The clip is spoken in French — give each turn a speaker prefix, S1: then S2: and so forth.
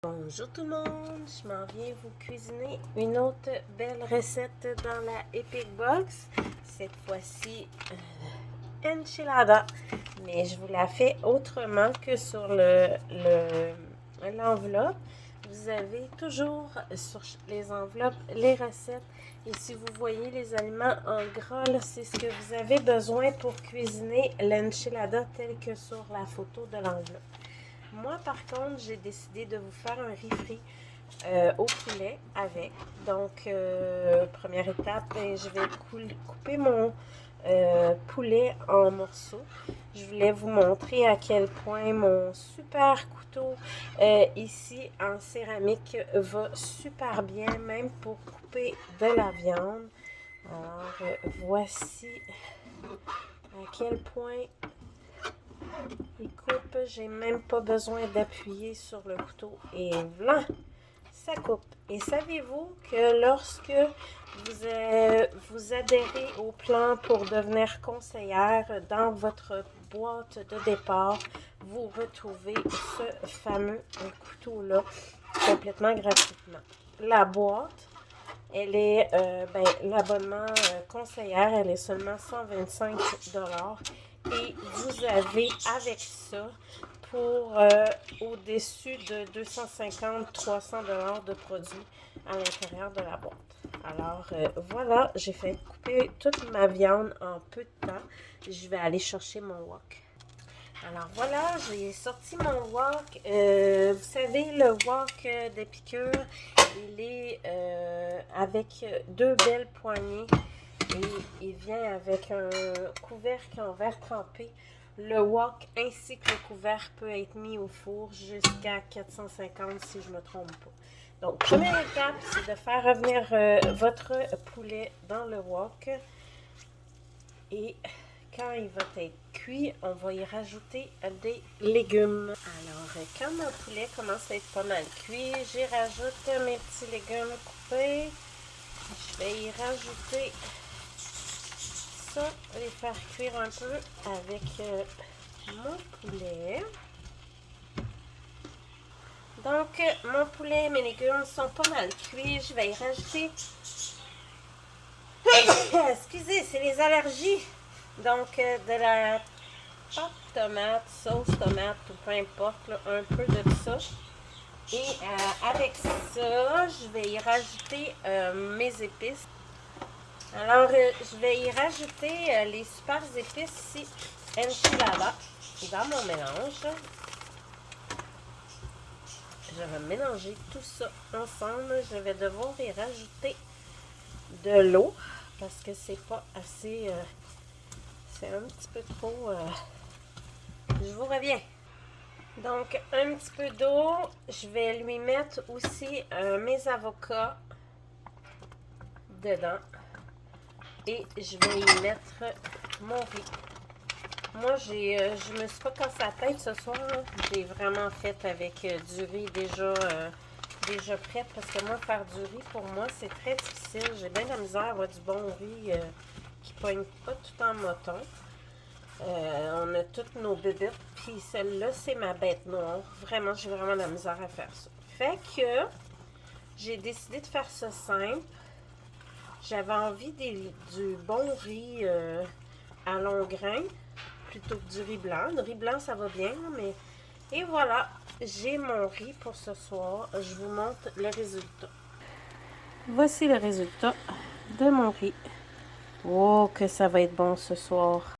S1: Bonjour tout le monde, je m'en viens vous cuisiner une autre belle recette dans la Epic Box. Cette fois-ci, enchilada. Mais je vous la fais autrement que sur l'enveloppe. Vous avez toujours sur les enveloppes les recettes. Et si vous voyez les aliments en gras, c'est ce que vous avez besoin pour cuisiner l'enchilada tel que sur la photo de l'enveloppe. Moi, par contre, j'ai décidé de vous faire un riz frit au poulet avec. Donc, première étape, je vais couper mon poulet en morceaux. Je voulais vous montrer à quel point mon super couteau ici en céramique va super bien, même pour couper de la viande. Alors, voici à quel point il coupe, j'ai même pas besoin d'appuyer sur le couteau et voilà, ça coupe. Et savez-vous que lorsque vous adhérez au plan pour devenir conseillère, dans votre boîte de départ, vous retrouvez ce fameux couteau-là complètement gratuitement. La boîte, elle est, l'abonnement conseillère, elle est seulement 125 $. Et vous avez avec ça pour au-dessus de 250-300 $ de produits à l'intérieur de la boîte. Alors voilà, j'ai fait couper toute ma viande en peu de temps. Je vais aller chercher mon wok. Alors voilà, j'ai sorti mon wok. Vous savez, le wok d'Épicure, il est avec deux belles poignées. Et il vient avec un couvercle en verre trempé. Le wok ainsi que le couvercle peut être mis au four jusqu'à 450 si je ne me trompe pas. Donc, première étape, c'est de faire revenir votre poulet dans le wok. Et quand il va être cuit, on va y rajouter des légumes. Alors, quand mon poulet commence à être pas mal cuit, j'y rajoute mes petits légumes coupés. Je vais y rajouter ça, les faire cuire un peu avec mon poulet. Donc, mon poulet et mes légumes sont pas mal cuits. Je vais y rajouter... Excusez, c'est les allergies. Donc, de la pâte tomate, sauce tomate, ou peu importe, là, un peu de ça. Et avec ça, je vais y rajouter mes épices. Alors, je vais y rajouter les super épices ici, enchilada, dans mon mélange. Je vais mélanger tout ça ensemble. Je vais devoir y rajouter de l'eau parce que c'est pas assez... c'est un petit peu trop... je vous reviens. Donc, un petit peu d'eau. Je vais lui mettre aussi mes avocats dedans. Et je vais y mettre mon riz. Moi, je me suis pas cassé la tête ce soir. J'ai vraiment fait avec du riz déjà prêt. Parce que moi, faire du riz, pour moi, c'est très difficile. J'ai bien la misère à avoir du bon riz qui ne pogne pas tout en moton. On a toutes nos bébites. Puis celle-là, c'est ma bête noire. Vraiment, j'ai vraiment la misère à faire ça. Fait que j'ai décidé de faire ça simple. J'avais envie du bon riz à long grain plutôt que du riz blanc. Le riz blanc, ça va bien, mais... Et voilà, j'ai mon riz pour ce soir. Je vous montre le résultat. Voici le résultat de mon riz. Oh, que ça va être bon ce soir.